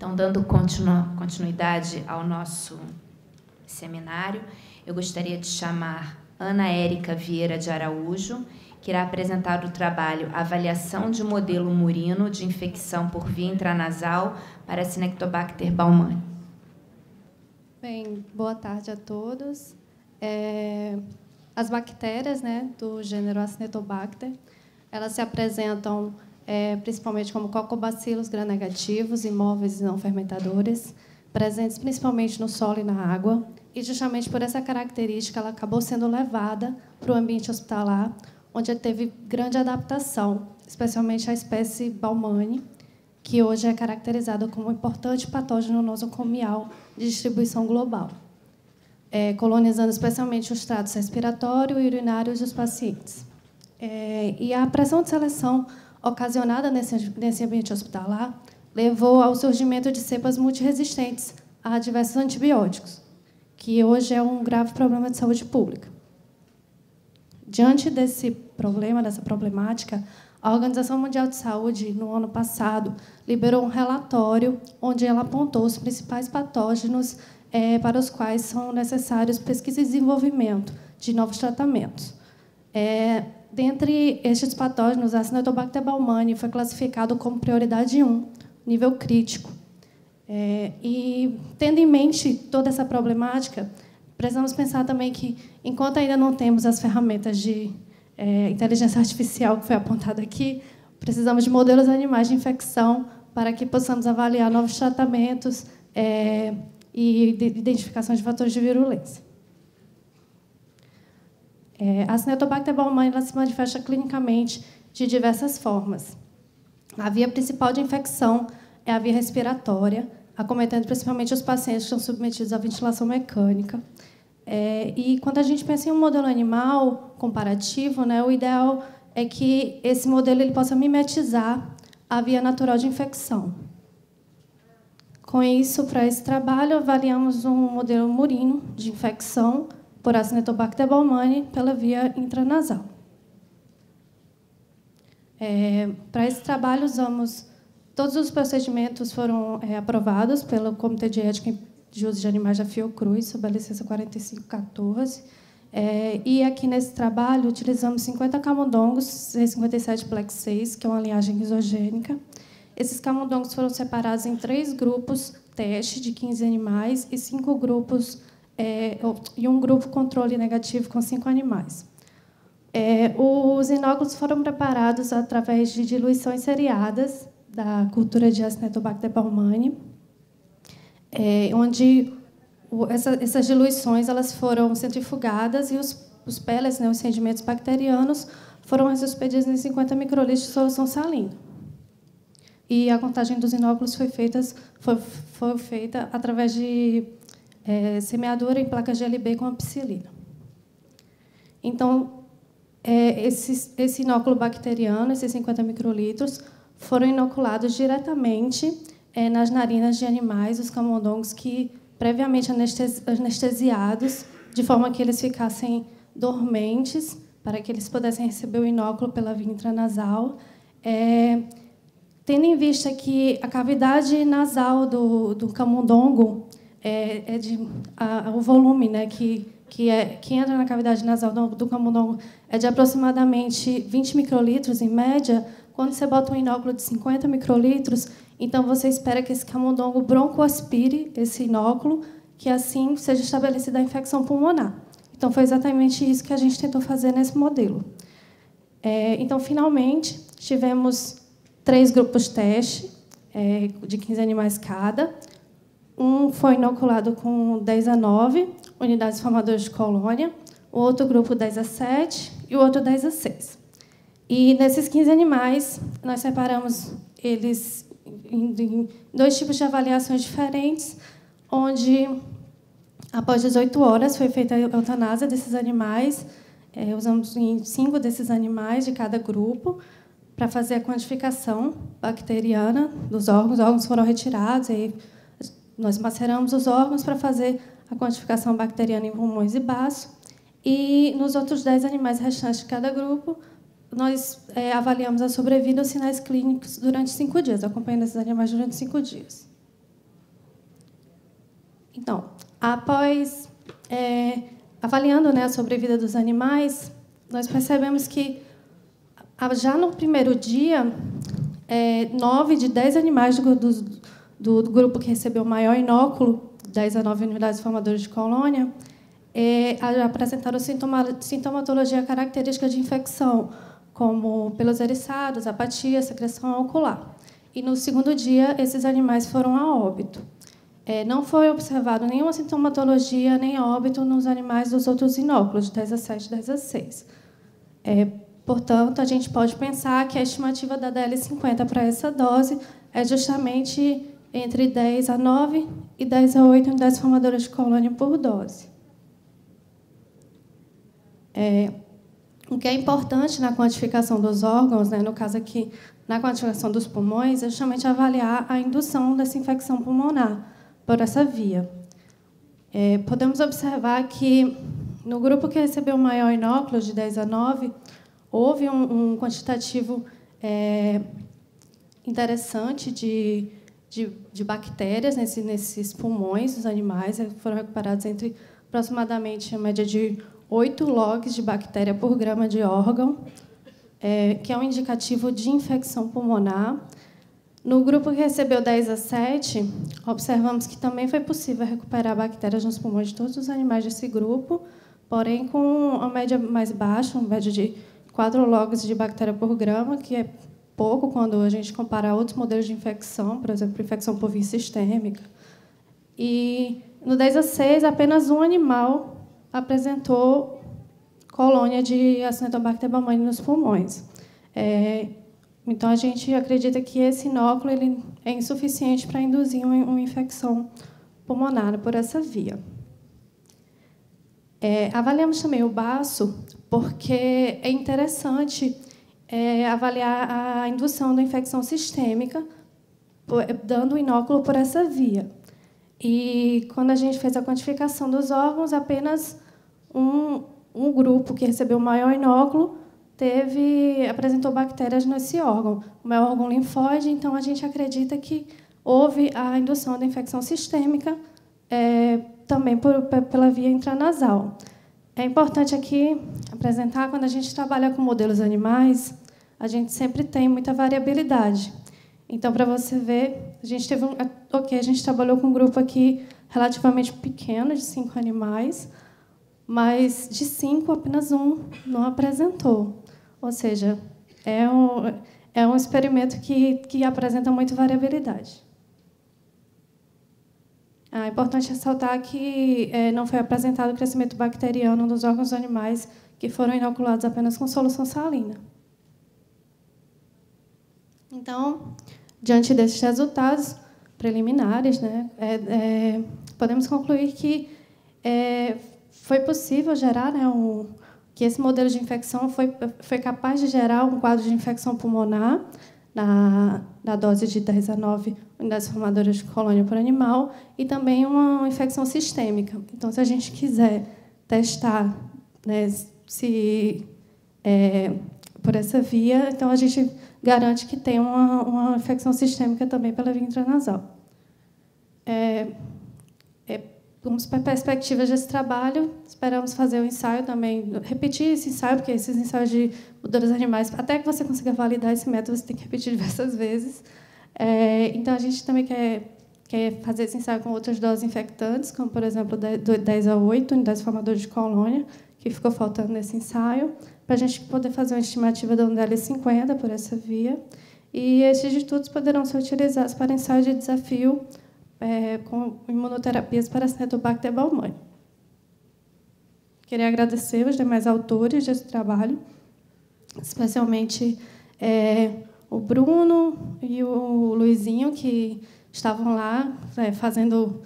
Então, dando continuidade ao nosso seminário, eu gostaria de chamar Ana Érica Vieira de Araújo, que irá apresentar o trabalho Avaliação de modelo murino de infecção por via intranasal para Acinetobacter baumannii. Bem, boa tarde a todos. As bactérias, né, do gênero Acinetobacter, elas se apresentam principalmente como cocobacilos gram-negativos, imóveis e não fermentadores, presentes principalmente no solo e na água, e justamente por essa característica ela acabou sendo levada para o ambiente hospitalar, onde teve grande adaptação, especialmente a espécie baumannii, que hoje é caracterizada como um importante patógeno nosocomial de distribuição global, colonizando especialmente os tratos respiratório e urinários dos pacientes. E a pressão de seleção ocasionada nesse ambiente hospitalar levou ao surgimento de cepas multiresistentes a diversos antibióticos, que hoje é um grave problema de saúde pública. Diante desse problema, dessa problemática, a Organização Mundial de Saúde, no ano passado, liberou um relatório onde ela apontou os principais patógenos para os quais são necessários pesquisa e desenvolvimento de novos tratamentos. Dentre estes patógenos, a Acinetobacter baumannii foi classificado como prioridade 1, nível crítico. E, tendo em mente toda essa problemática, precisamos pensar também que, enquanto ainda não temos as ferramentas de inteligência artificial que foi apontada aqui, precisamos de modelos animais de infecção para que possamos avaliar novos tratamentos e identificação de fatores de virulência. A Acinetobacter baumannii ela se manifesta clinicamente de diversas formas. A via principal de infecção é a via respiratória, acometendo principalmente os pacientes que estão submetidos à ventilação mecânica. E quando a gente pensa em um modelo animal comparativo, né, o ideal é que esse modelo ele possa mimetizar a via natural de infecção. Com isso, para esse trabalho, avaliamos um modelo murino de infecção por Acinetobacter baumannii pela via intranasal. Para esse trabalho, todos os procedimentos foram aprovados pelo Comitê de Ética de Uso de Animais da Fiocruz, sob a licença 4514. E aqui nesse trabalho, utilizamos 50 camundongos C57 Black 6, que é uma linhagem isogênica. Esses camundongos foram separados em 3 grupos teste de 15 animais e 5 grupos e um grupo controle negativo com 5 animais. Os inóculos foram preparados através de diluições seriadas da cultura de Acinetobacter baumannii, onde essas diluições elas foram centrifugadas e os pellets, né, os sedimentos bacterianos, foram suspendidos em 50 microlitros de solução salina. E a contagem dos inóculos foi feita através de semeadura em placas de LB com ampicilina. Então, esse inóculo bacteriano, esses 50 microlitros, foram inoculados diretamente nas narinas de animais, os camundongos, que previamente anestesiados, de forma que eles ficassem dormentes, para que eles pudessem receber o inóculo pela via intranasal, tendo em vista que a cavidade nasal do camundongo o volume, né, que entra na cavidade nasal do camundongo é de aproximadamente 20 microlitros, em média. Quando você bota um inóculo de 50 microlitros, então você espera que esse camundongo broncoaspire esse inóculo, que assim seja estabelecida a infecção pulmonar. Então, foi exatamente isso que a gente tentou fazer nesse modelo. Então, finalmente, tivemos 3 grupos teste, de 15 animais cada. Um foi inoculado com 10 a 9 unidades formadoras de colônia, o outro grupo 10 a 7 e o outro 10 a 6. E, nesses 15 animais, nós separamos eles em 2 tipos de avaliações diferentes, onde, após 18 horas, foi feita a eutanásia desses animais. Usamos 5 desses animais de cada grupo para fazer a quantificação bacteriana dos órgãos. Os órgãos foram retirados, e nós maceramos os órgãos para fazer a quantificação bacteriana em pulmões e baço. E, nos outros 10 animais restantes de cada grupo, nós avaliamos a sobrevida e os sinais clínicos durante 5 dias, acompanhando esses animais durante 5 dias. Então, após avaliando, né, a sobrevida dos animais, nós percebemos que, já no primeiro dia, 9 de 10 animais do grupo que recebeu o maior inóculo, 10 a 9 unidades formadoras de colônia, apresentaram sintomatologia característica de infecção, como pelos eriçados, apatia, secreção ocular. E, no segundo dia, esses animais foram a óbito. Não foi observado nenhuma sintomatologia nem óbito nos animais dos outros inóculos, de 10 a 7 e 10 a 6. Portanto, a gente pode pensar que a estimativa da DL50 para essa dose é justamente entre 10 a 9 e 10 a 8 unidades formadoras de colônia por dose. O que é importante na quantificação dos órgãos, né, no caso aqui, na quantificação dos pulmões, é justamente avaliar a indução dessa infecção pulmonar por essa via. Podemos observar que, no grupo que recebeu o maior inóculo, de 10 a 9, houve um quantitativo interessante de bactérias nesses pulmões dos animais. Foram recuperados entre aproximadamente a média de 8 logs de bactéria por grama de órgão, que é um indicativo de infecção pulmonar. No grupo que recebeu 10 a 7, observamos que também foi possível recuperar bactérias nos pulmões de todos os animais desse grupo, porém com uma média mais baixa, uma média de 4 logs de bactéria por grama, que é pouco quando a gente compara a outros modelos de infecção, por exemplo, infecção bovina sistêmica. E, no 10 a 6, apenas um animal apresentou colônia de Acinetobacter baumannii nos pulmões. Então, a gente acredita que esse inóculo ele é insuficiente para induzir uma infecção pulmonar por essa via. Avaliamos também o baço, porque é interessante avaliar a indução da infecção sistêmica, dando o inóculo por essa via. E, quando a gente fez a quantificação dos órgãos, apenas um grupo que recebeu o maior inóculo apresentou bactérias nesse órgão. O maior órgão linfóide, então, a gente acredita que houve a indução da infecção sistêmica também pela via intranasal. É importante aqui apresentar, quando a gente trabalha com modelos animais, a gente sempre tem muita variabilidade. Então, para você ver, a gente a gente trabalhou com um grupo aqui relativamente pequeno, de 5 animais, mas de 5, apenas um não apresentou. Ou seja, é um experimento que apresenta muita variabilidade. É importante ressaltar que não foi apresentado crescimento bacteriano nos órgãos dos animais que foram inoculados apenas com solução salina. Então, diante desses resultados preliminares, né, podemos concluir que foi possível gerar, né, que esse modelo de infecção foi capaz de gerar um quadro de infecção pulmonar na dose de 10 a 9 unidades formadoras de colônia por animal e também uma infecção sistêmica. Então, se a gente quiser testar, né, por essa via, então a gente garante que tem uma infecção sistêmica também pela via intranasal. Vamos para perspectivas desse trabalho, esperamos fazer o ensaio também, repetir esse ensaio, porque esses ensaios de modelos animais, até que você consiga validar esse método, você tem que repetir diversas vezes. Então, a gente também quer fazer esse ensaio com outras doses infectantes, como, por exemplo, 10 a 8 unidades formadoras de colônia, que ficou faltando nesse ensaio, para a gente poder fazer uma estimativa da DL50 por essa via. E esses estudos poderão ser utilizados para ensaio de desafio com imunoterapias para Acinetobacter baumannii. Queria agradecer os demais autores desse trabalho, especialmente o Bruno e o Luizinho, que estavam lá fazendo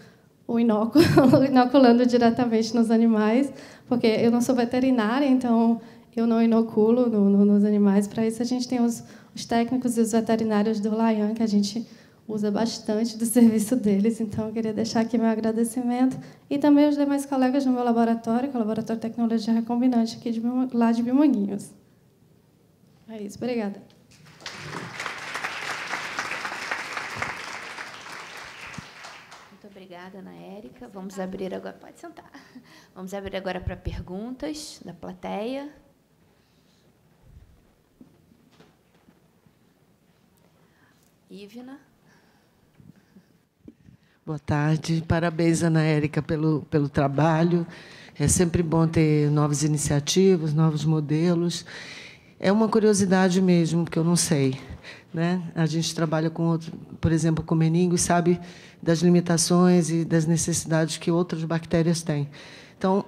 o inóculo, inoculando diretamente nos animais, porque eu não sou veterinária, então eu não inoculo nos animais. Para isso, a gente tem os técnicos e os veterinários do LAIAN, que a gente usa bastante do serviço deles. Então, eu queria deixar aqui meu agradecimento. E também os demais colegas do meu laboratório, que é o Laboratório de Tecnologia Recombinante, aqui lá de Bimonguinhos. É isso. Obrigada. Muito obrigada. Obrigada, Ana Érica. Vamos abrir agora... Pode sentar. Vamos abrir agora para perguntas da plateia. Ivna. Boa tarde. Parabéns, Ana Érica, pelo trabalho. É sempre bom ter novas iniciativas, novos modelos. É uma curiosidade mesmo, porque eu não sei, né? A gente trabalha com outro, por exemplo, com meningo, e sabe das limitações e das necessidades que outras bactérias têm. Então,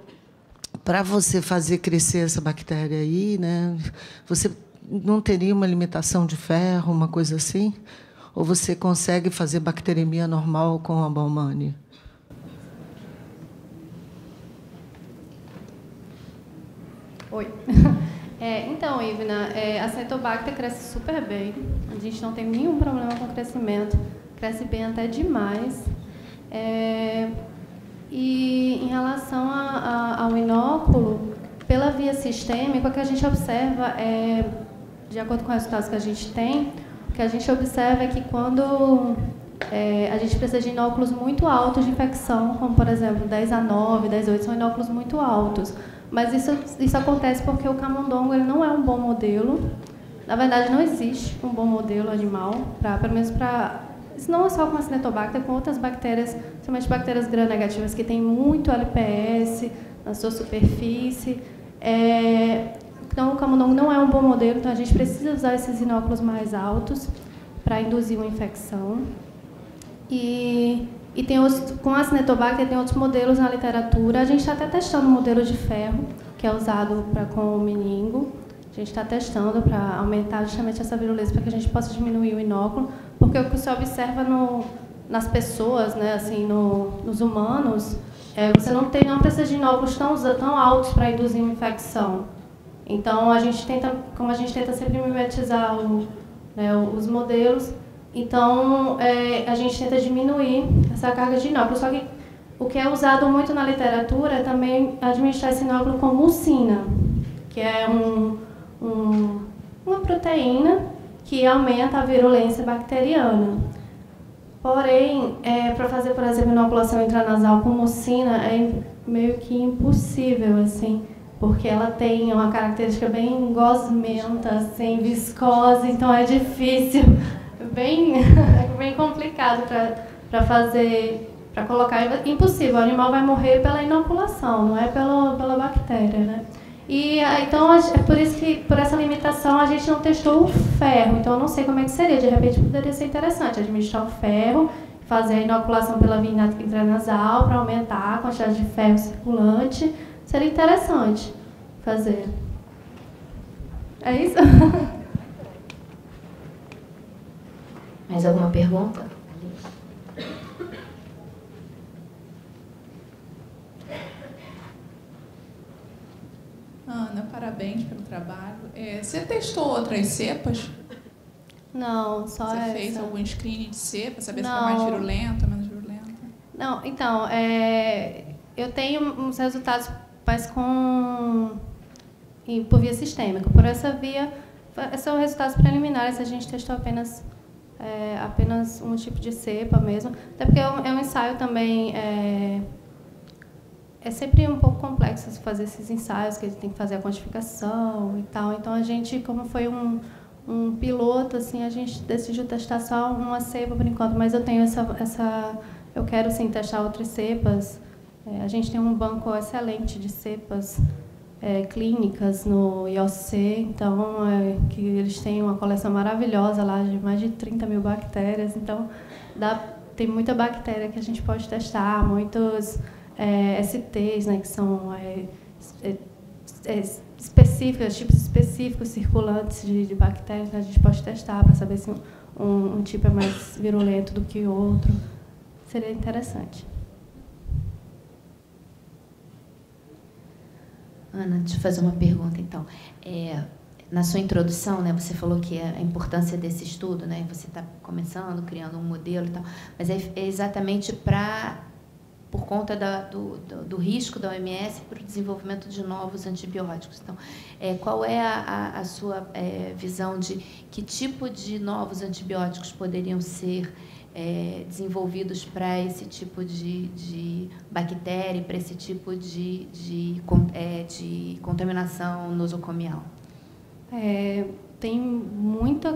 para você fazer crescer essa bactéria aí, né, você não teria uma limitação de ferro, uma coisa assim? Ou você consegue fazer bacteremia normal com a Baumannii? Oi. Então, Ivna, a Cetobacter cresce super bem. A gente não tem nenhum problema com o crescimento. Cresce bem até demais. E em relação ao inóculo, pela via sistêmica, o que a gente observa, de acordo com os resultados que a gente tem, o que a gente observa é que quando a gente precisa de inóculos muito altos de infecção, como, por exemplo, 10A9, 10A8, são inóculos muito altos. Mas isso acontece porque o camundongo ele não é um bom modelo. Na verdade, não existe um bom modelo animal, pelo menos para... Isso não é só com a Acinetobacter, com outras bactérias, principalmente bactérias gram-negativas, que têm muito LPS na sua superfície. Então, o camundongo não é um bom modelo, então a gente precisa usar esses inóculos mais altos para induzir uma infecção. E tem com a Acinetobacter tem outros modelos na literatura. A gente está até testando um modelo de ferro, que é usado com o meningo. A gente está testando para aumentar justamente essa virulência, para que a gente possa diminuir o inóculo, porque o que se observa nas pessoas, né, assim, nos humanos, você não precisa de inóculos tão altos para induzir uma infecção. Então, como a gente tenta sempre mimetizar os modelos, então, a gente tenta diminuir essa carga de inóculo. Só que o que é usado muito na literatura é também administrar esse inóculo com mucina, que é uma proteína que aumenta a virulência bacteriana. Porém, para fazer, por exemplo, inoculação intranasal com mucina é meio que impossível, assim, porque ela tem uma característica bem gosmenta, assim, viscosa, então é difícil. É bem complicado para fazer, para colocar. Impossível, o animal vai morrer pela inoculação, não é pela bactéria, né? E então é por isso que por essa limitação a gente não testou o ferro. Então eu não sei como é que seria. De repente poderia ser interessante administrar o ferro, fazer a inoculação pela via intranasal para aumentar a quantidade de ferro circulante. Seria interessante fazer. É isso? Mais alguma pergunta? Ana, parabéns pelo trabalho. Você testou outras cepas? Não, só essa. Você fez algum screening de cepa, saber se é mais virulenta ou menos virulenta? Não, então, eu tenho uns resultados, mas por via sistêmica. Por essa via, são resultados preliminares, a gente testou apenas um tipo de cepa mesmo. Até porque é um ensaio também... É sempre um pouco complexo fazer esses ensaios, que a gente tem que fazer a quantificação e tal. Então, a gente, como foi um piloto, assim, a gente decidiu testar só uma cepa por enquanto. Mas eu tenho eu quero, sim, testar outras cepas. A gente tem um banco excelente de cepas clínicas no IOC. Então, que eles têm uma coleção maravilhosa lá de mais de 30 mil bactérias. Então, tem muita bactéria que a gente pode testar, muitos... STs, né, que são específicas, tipos específicos circulantes de bactérias, né, a gente pode testar para saber se um tipo é mais virulento do que o outro. Seria interessante. Ana, deixa eu fazer uma pergunta, então. Na sua introdução, né, você falou que a importância desse estudo, né, você está começando, criando um modelo e tal, mas é exatamente por conta do risco da OMS para o desenvolvimento de novos antibióticos. Então, qual é a sua visão de que tipo de novos antibióticos poderiam ser desenvolvidos para esse tipo de bactéria, para esse tipo de contaminação nosocomial? Tem muita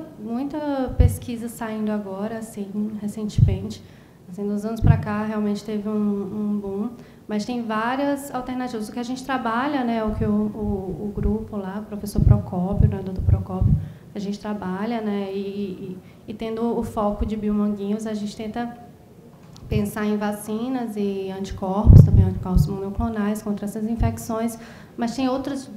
pesquisa saindo agora, assim, recentemente. Assim, dos anos para cá, realmente teve um boom. Mas tem várias alternativas. O que a gente trabalha, né, o que o grupo lá, o professor Procópio, né, doutor Procópio, a gente trabalha, né, e tendo o foco de biomanguinhos, a gente tenta pensar em vacinas e anticorpos, também anticorpos monoclonais contra essas infecções, mas tem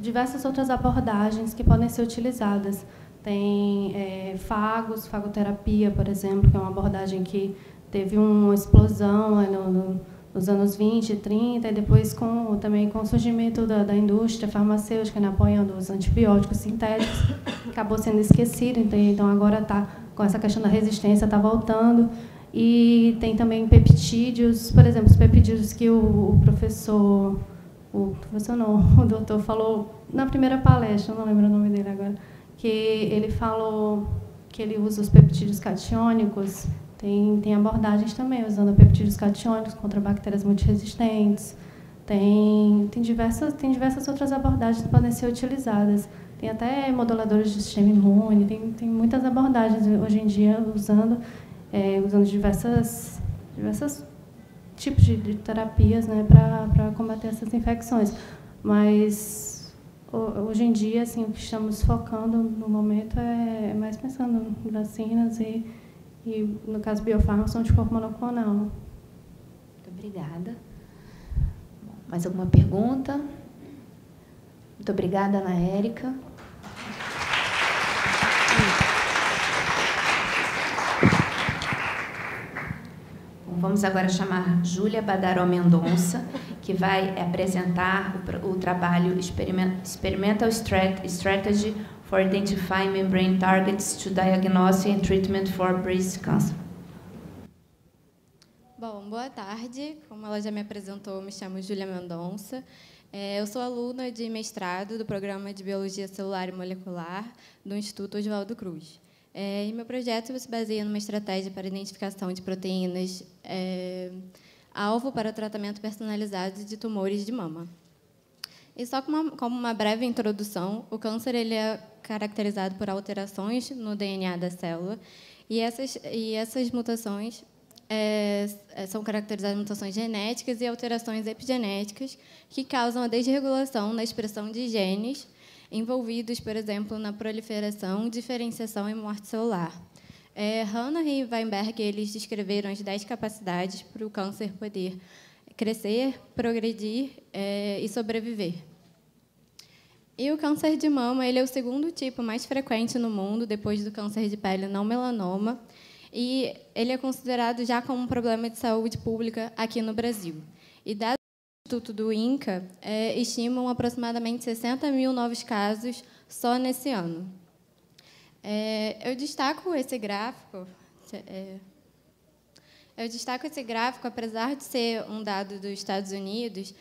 diversas outras abordagens que podem ser utilizadas. Tem fagoterapia, por exemplo, que é uma abordagem que teve uma explosão nos anos 20 e 30, e depois também com o surgimento da indústria farmacêutica, né, apoiando os antibióticos sintéticos, acabou sendo esquecido, então agora está com essa questão da resistência, está voltando. E tem também peptídeos, por exemplo, os peptídeos que o doutor falou na primeira palestra, eu não lembro o nome dele agora, que ele falou que ele usa os peptídeos catiônicos. Tem abordagens também usando peptídeos catiônicos contra bactérias multiresistentes. Tem diversas outras abordagens que podem ser utilizadas. Tem até moduladores de sistema imune, tem muitas abordagens hoje em dia usando diversas tipos de terapias, né, para combater essas infecções. Mas hoje em dia, assim, o que estamos focando no momento é mais pensando em vacinas e no caso biofármacos, são de corpo monoclonal. Muito obrigada. Bom, mais alguma pergunta? Muito obrigada, Ana Érica. Vamos agora chamar Júlia Badaró Mendonça, que vai apresentar o trabalho Experimental Strategy for Identifying Membrane Targets to Diagnose and Treatment for Breast Cancer. Bom, boa tarde. Como ela já me apresentou, me chamo Júlia Mendonça. Eu sou aluna de mestrado do Programa de Biologia Celular e Molecular do Instituto Oswaldo Cruz. E meu projeto se baseia numa estratégia para identificação de proteínas alvo para tratamento personalizado de tumores de mama. E só como uma breve introdução, o câncer ele é caracterizado por alterações no DNA da célula, e essas mutações são caracterizadas por mutações genéticas e alterações epigenéticas que causam a desregulação na expressão de genes envolvidos, por exemplo, na proliferação, diferenciação e morte celular. Hanna e Weinberg eles descreveram as 10 capacidades para o câncer poder crescer, progredir e sobreviver. E o câncer de mama ele é o segundo tipo mais frequente no mundo, depois do câncer de pele não melanoma, e ele é considerado já como um problema de saúde pública aqui no Brasil. E dados do Instituto do INCA estimam aproximadamente 60 mil novos casos só nesse ano. Eu destaco esse gráfico. Apesar de ser um dado dos Estados Unidos,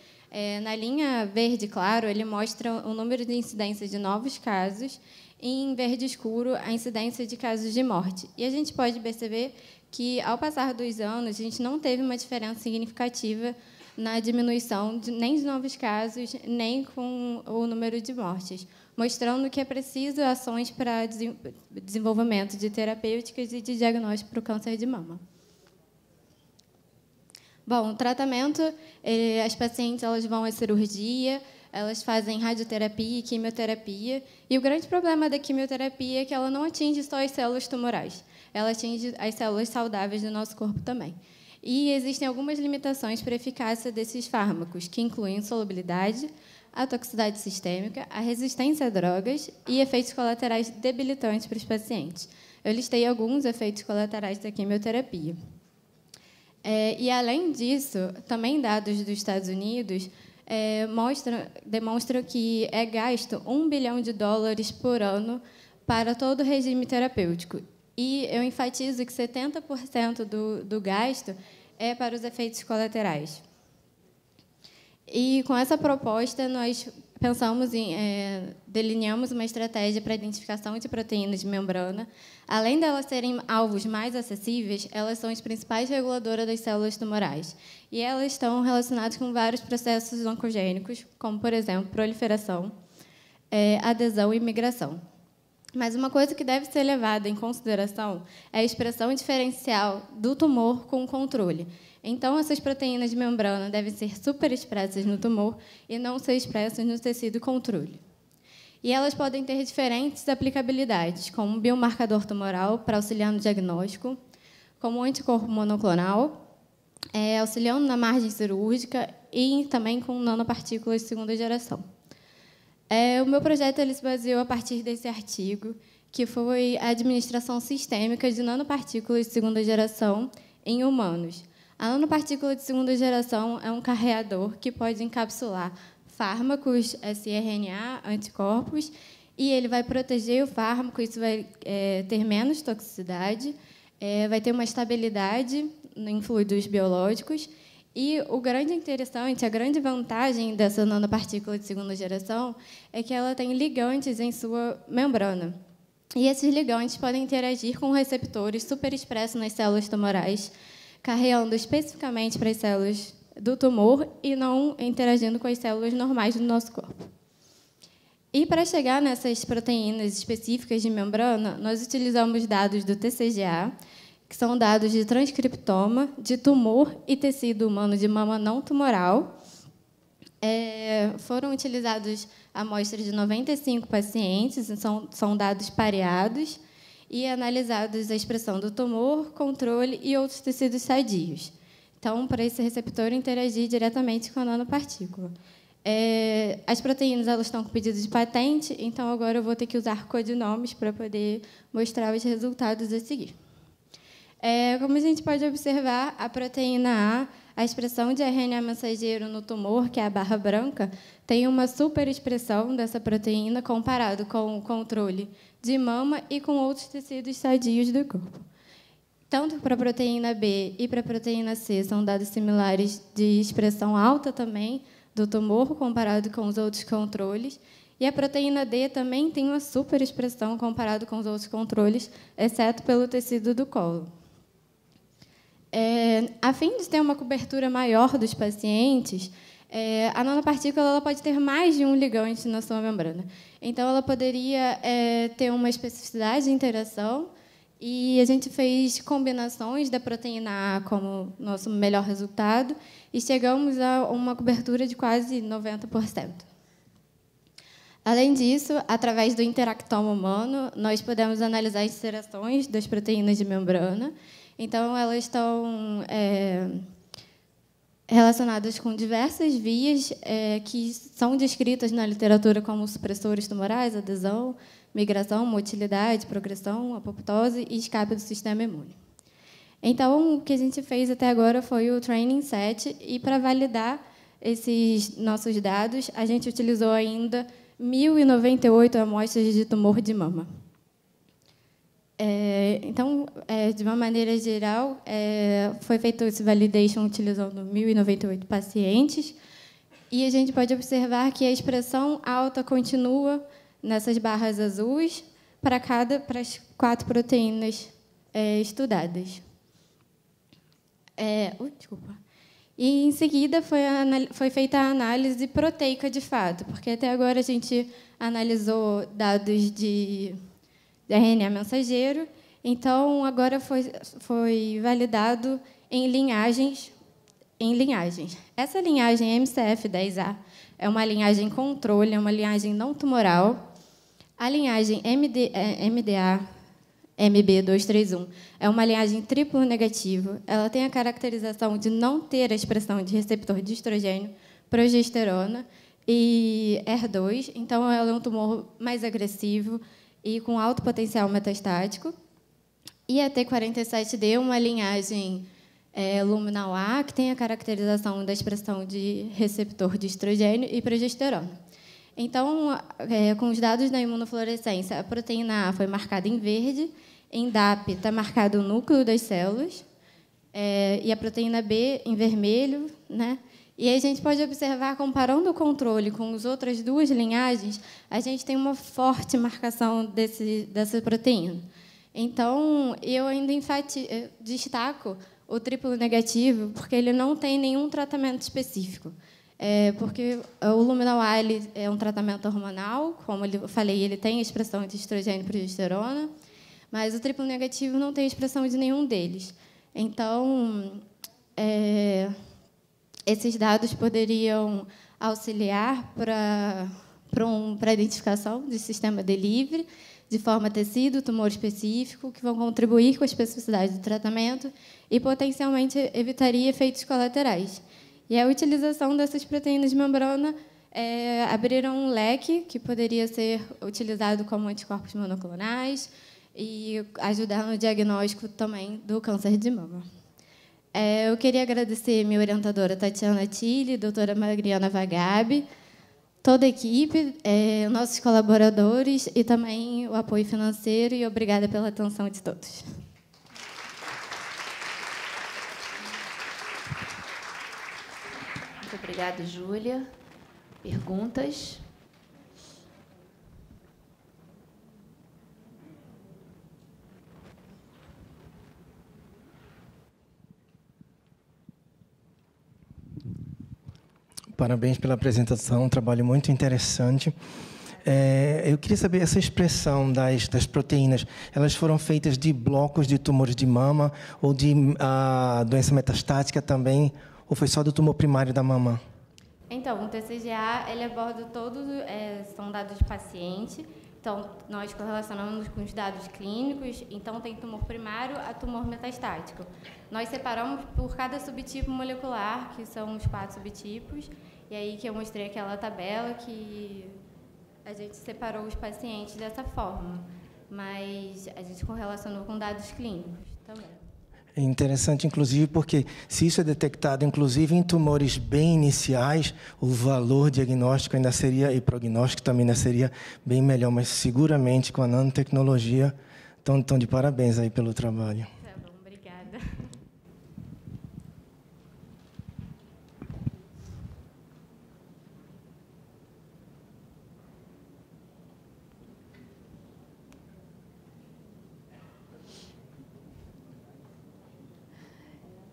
na linha verde claro, ele mostra o número de incidência de novos casos, e em verde escuro, a incidência de casos de morte. E a gente pode perceber que, ao passar dos anos, a gente não teve uma diferença significativa na diminuição nem de novos casos, nem com o número de mortes, mostrando que é preciso ações para desenvolvimento de terapêuticas e de diagnóstico para o câncer de mama. Bom, o tratamento, as pacientes elas vão à cirurgia, elas fazem radioterapia e quimioterapia, e o grande problema da quimioterapia é que ela não atinge só as células tumorais, ela atinge as células saudáveis do nosso corpo também. E existem algumas limitações para a eficácia desses fármacos, que incluem insolubilidade, a toxicidade sistêmica, a resistência a drogas e efeitos colaterais debilitantes para os pacientes. Eu listei alguns efeitos colaterais da quimioterapia. E, além disso, também dados dos Estados Unidos demonstram que é gasto $1 bilhão por ano para todo o regime terapêutico. E eu enfatizo que 70% do gasto é para os efeitos colaterais. E, com essa proposta, nós pensamos delineamos uma estratégia para a identificação de proteínas de membrana. Além delas serem alvos mais acessíveis, elas são as principais reguladoras das células tumorais. E elas estão relacionadas com vários processos oncogênicos, como, por exemplo, proliferação, adesão e migração. Mas uma coisa que deve ser levada em consideração é a expressão diferencial do tumor com o controle. Então, essas proteínas de membrana devem ser superexpressas no tumor e não ser expressas no tecido controle. E elas podem ter diferentes aplicabilidades, como um biomarcador tumoral para auxiliar no diagnóstico, como um anticorpo monoclonal, auxiliando na margem cirúrgica e também com nanopartículas de segunda geração. O meu projeto ele se baseou a partir desse artigo, que foi a administração sistêmica de nanopartículas de segunda geração em humanos. A nanopartícula de segunda geração é um carreador que pode encapsular fármacos, siRNA, anticorpos, e ele vai proteger o fármaco, isso vai ter menos toxicidade, vai ter uma estabilidade em fluidos biológicos. E o grande interessante, a grande vantagem dessa nanopartícula de segunda geração é que ela tem ligantes em sua membrana. E esses ligantes podem interagir com receptores superexpressos nas células tumorais, carreando especificamente para as células do tumor e não interagindo com as células normais do nosso corpo. E, para chegar nessas proteínas específicas de membrana, nós utilizamos dados do TCGA, que são dados de transcriptoma, de tumor e tecido humano de mama não tumoral. Foram utilizados amostras de 95 pacientes, são dados pareados, e analisados a expressão do tumor, controle e outros tecidos sadios. Então, para esse receptor interagir diretamente com a nanopartícula. As proteínas elas estão com pedido de patente, então agora eu vou ter que usar codinomes para poder mostrar os resultados a seguir. Como a gente pode observar, a proteína A expressão de RNA mensageiro no tumor, que é a barra branca, tem uma superexpressão dessa proteína comparado com o controle de mama e com outros tecidos sadios do corpo. Tanto para a proteína B e para a proteína C são dados similares de expressão alta também do tumor comparado com os outros controles. E a proteína D também tem uma superexpressão comparado com os outros controles, exceto pelo tecido do colo. A fim de ter uma cobertura maior dos pacientes, a nanopartícula ela pode ter mais de um ligante na sua membrana. Então, ela poderia ter uma especificidade de interação, e a gente fez combinações da proteína A como nosso melhor resultado, e chegamos a uma cobertura de quase 90%. Além disso, através do interactoma humano, nós podemos analisar as interações das proteínas de membrana. Então, elas estão relacionadas com diversas vias que são descritas na literatura como supressores tumorais, adesão, migração, motilidade, progressão, apoptose e escape do sistema imune. Então, o que a gente fez até agora foi o training set, e para validar esses nossos dados, a gente utilizou ainda 1.098 amostras de tumor de mama. Então, de uma maneira geral, foi feito esse validation utilizando 1.098 pacientes, e a gente pode observar que a expressão alta continua nessas barras azuis para as 4 proteínas estudadas. Desculpa. E, em seguida, foi feita a análise proteica de fato, porque até agora a gente analisou dados de RNA mensageiro, então agora foi validado em linhagens. Essa linhagem MCF10A é uma linhagem controle, é uma linhagem não tumoral. A linhagem MDA MB231 é uma linhagem triplo negativo. Ela tem a caracterização de não ter a expressão de receptor de estrogênio, progesterona e HER2, então ela é um tumor mais agressivo e com alto potencial metastático. E a T47D é uma linhagem luminal A, que tem a caracterização da expressão de receptor de estrogênio e progesterona. Então, com os dados da imunofluorescência, a proteína A foi marcada em verde, em DAP está marcado o núcleo das células, e a proteína B em vermelho, né? E aí a gente pode observar, comparando o controle com as outras duas linhagens, a gente tem uma forte marcação dessa proteína. Então, eu ainda destaco o triplo negativo, porque ele não tem nenhum tratamento específico. Porque o luminal A é um tratamento hormonal, como eu falei, ele tem expressão de estrogênio e progesterona, mas o triplo negativo não tem expressão de nenhum deles. Então, esses dados poderiam auxiliar para a identificação de sistema delivery, de forma tecido, tumor específico, que vão contribuir com a especificidade do tratamento e, potencialmente, evitaria efeitos colaterais. E a utilização dessas proteínas de membrana abriram um leque que poderia ser utilizado como anticorpos monoclonais e ajudar no diagnóstico também do câncer de mama. Eu queria agradecer minha orientadora Tatiana Tilly, doutora Mariana Vagabe, toda a equipe, nossos colaboradores e também o apoio financeiro, e obrigada pela atenção de todos. Muito obrigada, Júlia. Perguntas? Parabéns pela apresentação, um trabalho muito interessante. Eu queria saber, essa expressão das proteínas, elas foram feitas de blocos de tumores de mama ou de doença metastática também, ou foi só do tumor primário da mama? Então, o TCGA, ele aborda todos, são dados de paciente, então nós correlacionamos com os dados clínicos, então tem tumor primário a tumor metastático. Nós separamos por cada subtipo molecular, que são os 4 subtipos, e aí que eu mostrei aquela tabela que a gente separou os pacientes dessa forma, mas a gente correlacionou com dados clínicos também. É interessante, inclusive, porque se isso é detectado, inclusive, em tumores bem iniciais, o valor diagnóstico ainda seria, e prognóstico também ainda seria bem melhor, mas seguramente com a nanotecnologia, estão de parabéns aí pelo trabalho. Tá bom, obrigada.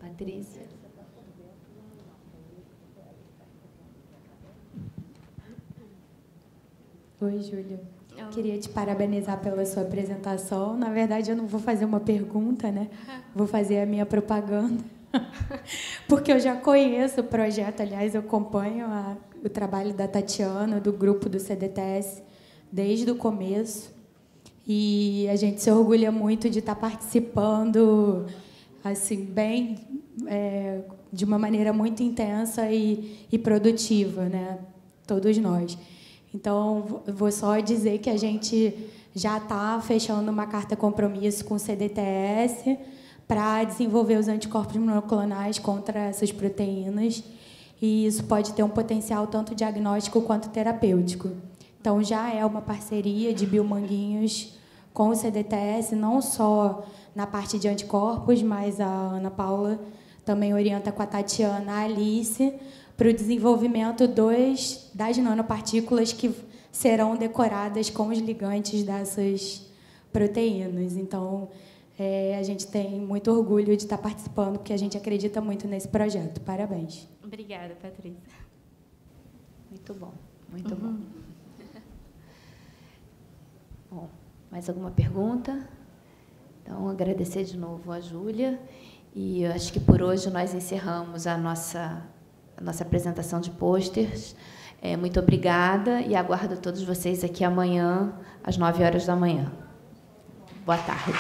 Patrícia. Oi, Júlia. Queria te parabenizar pela sua apresentação. Na verdade, eu não vou fazer uma pergunta, né? Vou fazer a minha propaganda. Porque eu já conheço o projeto, aliás, eu acompanho o trabalho da Tatiana, do grupo do CDTS, desde o começo. E a gente se orgulha muito de estar participando, assim, bem, de uma maneira muito intensa e produtiva, né? Todos nós. Então, vou só dizer que a gente já está fechando uma carta compromisso com o CDTS para desenvolver os anticorpos monoclonais contra essas proteínas, e isso pode ter um potencial tanto diagnóstico quanto terapêutico. Então, já é uma parceria de Biomanguinhos com o CDTS, não só na parte de anticorpos, mas a Ana Paula também orienta com a Tatiana, a Alice, para o desenvolvimento das nanopartículas que serão decoradas com os ligantes dessas proteínas. Então, a gente tem muito orgulho de estar participando, porque a gente acredita muito nesse projeto. Parabéns. Obrigada, Patrícia. Muito bom, muito bom. Bom, mais alguma pergunta? Então, agradecer de novo a Júlia. E eu acho que por hoje nós encerramos a nossa apresentação de pôsteres. Muito obrigada e aguardo todos vocês aqui amanhã, às 9 horas da manhã. Boa tarde.